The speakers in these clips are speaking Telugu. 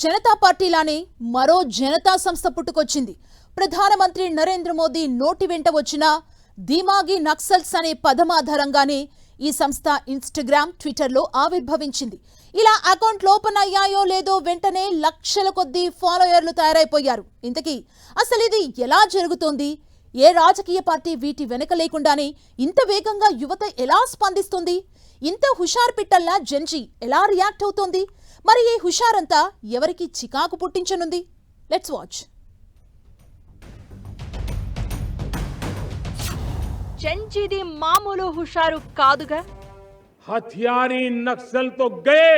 జనతా పార్టీలానే మరో జనతా సంస్థ పుట్టుకొచ్చింది. ప్రధానమంత్రి నరేంద్ర మోదీ నోటి వెంట వచ్చిన దిమాగి నక్సల్స్ అనే పదం ఆధారంగానే ఈ సంస్థ ఇన్‌స్టాగ్రామ్, ట్విట్టర్లో ఆవిర్భవించింది. ఇలా అకౌంట్లు ఓపెన్ అయ్యాయో లేదో వెంటనే లక్షల కొద్దీ ఫాలోయర్లు తయారైపోయారు. ఇంతకీ అసలు ఇది ఎలా జరుగుతోంది? ఏ రాజకీయ పార్టీ వీటి వెనక లేకుండానే ఇంత వేగంగా యువత ఎలా స్పందిస్తుంది? ఇంత హుషార్ పిట్టల్లా జెన్జీ ఎలా రియాక్ట్ అవుతోంది? మరి ఈ హుషారంతా ఎవరికి చికాకు పుట్టించనుంది? Let's watch. జెన్జీది మామూలు హుషారు కాదుగా. हथियारी नक्सल तो गए,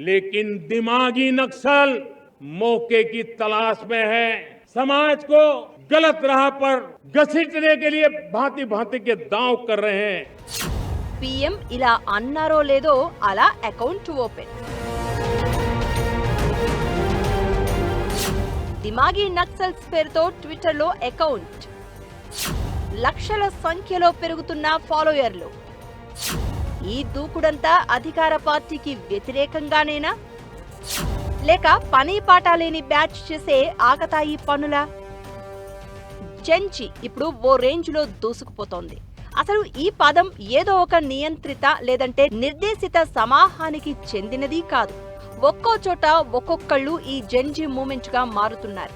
लेकिन दिमागी नक्सल मौके की तलाश में है. समाज को गलत राह पर घसीटने के लिए भांति भांति के दांव कर रहे हैं. పీఎం ఇలా అన్నారో లేదో అలా అకౌంట్ ఓపెన్. దిమాగి నక్సల్స్ పేరుతో ట్విట్టర్లో అకౌంట్. లక్షల సంఖ్యలో పెరుగుతున్న ఫాలోయర్లు. ఈ దూకుడంతా అధికార పార్టీకి వ్యతిరేకంగానేనా, లేక పని పాట లేని బ్యాచ్ చేసే ఆకతాయి పనులా? జెన్జీ ఇప్పుడు ఓ రేంజ్ లో దూసుకుపోతోంది. అసలు ఈ పదం ఏదో ఒక నియంత్రిత లేదంటే నిర్దేశిత సమాహానికి చెందినది కాదు. ఒక్కో చోట ఒక్కొక్కళ్ళు ఈ జెన్జీ మూమెంట్ గా మారుతున్నారు.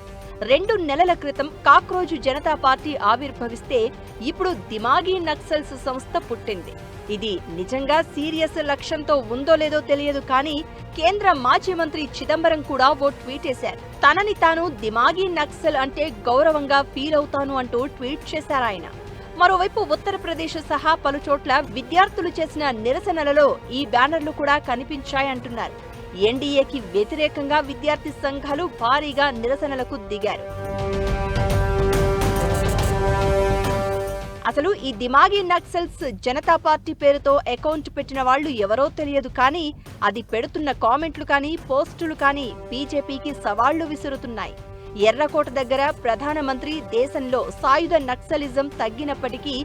2 నెలల క్రితం కాక్రోజు జనతా పార్టీ ఆవిర్భవిస్తే ఇప్పుడు దిమాగి నక్సల్స్ సంస్థ పుట్టింది. ఇది నిజంగా సీరియస్ లక్ష్యంతో ఉందో లేదో తెలియదు, కానీ కేంద్ర మాజీ మంత్రి చిదంబరం కూడా ఓ ట్వీట్ చేశారు. తనని తాను దిమాగి నక్సల్ అంటే గౌరవంగా ఫీల్ అవుతాను అంటూ ట్వీట్ చేశారాయన. మరోవైపు ఉత్తరప్రదేశ్ సహా పలు చోట్ల విద్యార్థులు చేసిన నిరసనలలో ఈ బ్యానర్లు కూడా కనిపించాయంటున్నారు. ఎన్డీఏకి వ్యతిరేకంగా విద్యార్థి సంఘాలు భారీగా నిరసనలకు దిగారు. అసలు ఈ దిమాగి నక్సల్స్ జనతా పార్టీ పేరుతో అకౌంట్ పెట్టిన వాళ్ళు ఎవరో తెలియదు, కానీ అది పెడుతున్న కామెంట్లు కానీ పోస్టులు కానీ బీజేపీకి సవాళ్లు విసురుతున్నాయి. ఎర్రకోట దగ్గర ప్రధానమంత్రి దేశంలో సాయుధ నక్సలిజం తగ్గినప్పటికీ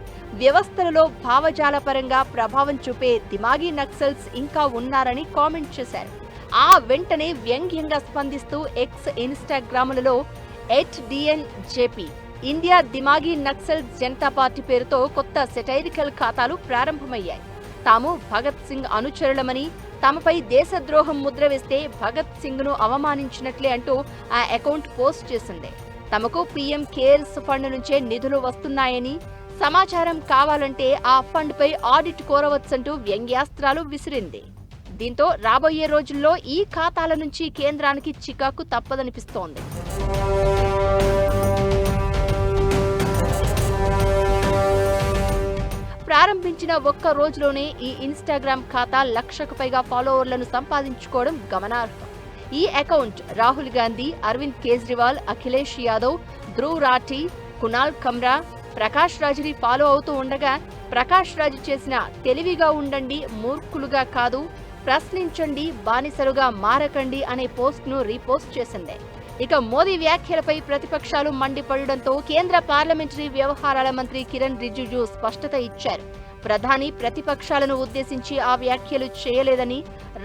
వ్యవస్థలలో భావజాలపరంగా ప్రభావం చూపే దిమాగి నక్సల్స్ ఇంకా ఉన్నారని కామెంట్ చేశారు. ఆ వెంటనే వ్యంగ్యంగా స్పందిస్తూ ఎక్స్, ఇన్‌స్టాగ్రాములలో @DNJP India Dimagi Naxal Janata party పేరుతో కొత్త సెటైరికల్ ఖాతాలు ప్రారంభమయ్యాయి. తాము భగత్ సింగ్ అనుచరులమని, తమపై దేశద్రోహం ముద్ర వేస్తే భగత్ సింగ్ ను అవమానించినట్లే అంటూ ఆ అకౌంట్ పోస్ట్ చేసింది. తమకు పీఎం కేర్స్ ఫండ్ నుంచే నిధులు వస్తున్నాయని, సమాచారం కావాలంటే ఆ ఫండ్ పై ఆడిట్ కోరవచ్చంటూ వ్యంగ్యాస్త్రాలు విసిరింది. దీంతో రాబోయే రోజుల్లో ఈ ఖాతాల నుంచి కేంద్రానికి చికాకు తప్పదనిపిస్తోంది. ప్రారంభించిన ఒక్క రోజులోనే ఈ ఇన్‌స్టాగ్రామ్ ఖాతా 1,00,000కు పైగా ఫాలోవర్లను సంపాదించుకోవడం గమనార్హం. ఈ అకౌంట్ రాహుల్ గాంధీ, అరవింద్ కేజ్రీవాల్, అఖిలేష్ యాదవ్, ధ్రువ్ రాఠీ, కునాల్ కమ్రా, ప్రకాష్ రాజ్ని ఫాలో అవుతూ ఉండగా, ప్రకాష్ రాజ్ చేసిన తెలివిగా ఉండండి, మూర్ఖులుగా కాదు, ప్రశ్నించండి, బానిసలుగా మారకండి అనే పోస్ట్ను రీపోస్ట్ చేసింది. ఇక మోదీ వ్యాఖ్యలపై ప్రతిపక్షాలు మండిపడడంతో కేంద్ర పార్లమెంటరీ వ్యవహారాల మంత్రి కిరణ్ రిజిజు స్పష్టత ఇచ్చారు. ప్రధాని ప్రతిపక్షాలను ఉద్దేశించి ఆ వ్యాఖ్యలు చేయలేదని,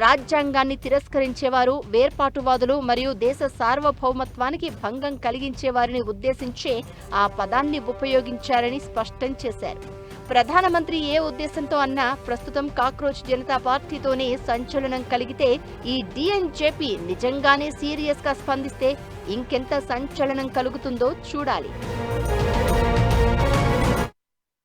రాజ్యాంగాన్ని తిరస్కరించేవారు, వేర్పాటువాదులు మరియు దేశ సార్వభౌమత్వానికి భంగం కలిగించేవారిని ఉద్దేశించే ఆ పదాన్ని ఉపయోగించారని స్పష్టం చేశారు. ప్రధానమంత్రి ఏ ఉద్దేశంతో అన్నా ప్రస్తుతం కాక్రోచ్ జనతా పార్టీతోనే సంచలనం కలిగితే, ఈ DNJP నిజంగానే సీరియస్ గా స్పందిస్తే ఇంకెంత సంచలనం కలుగుతుందో చూడాలి.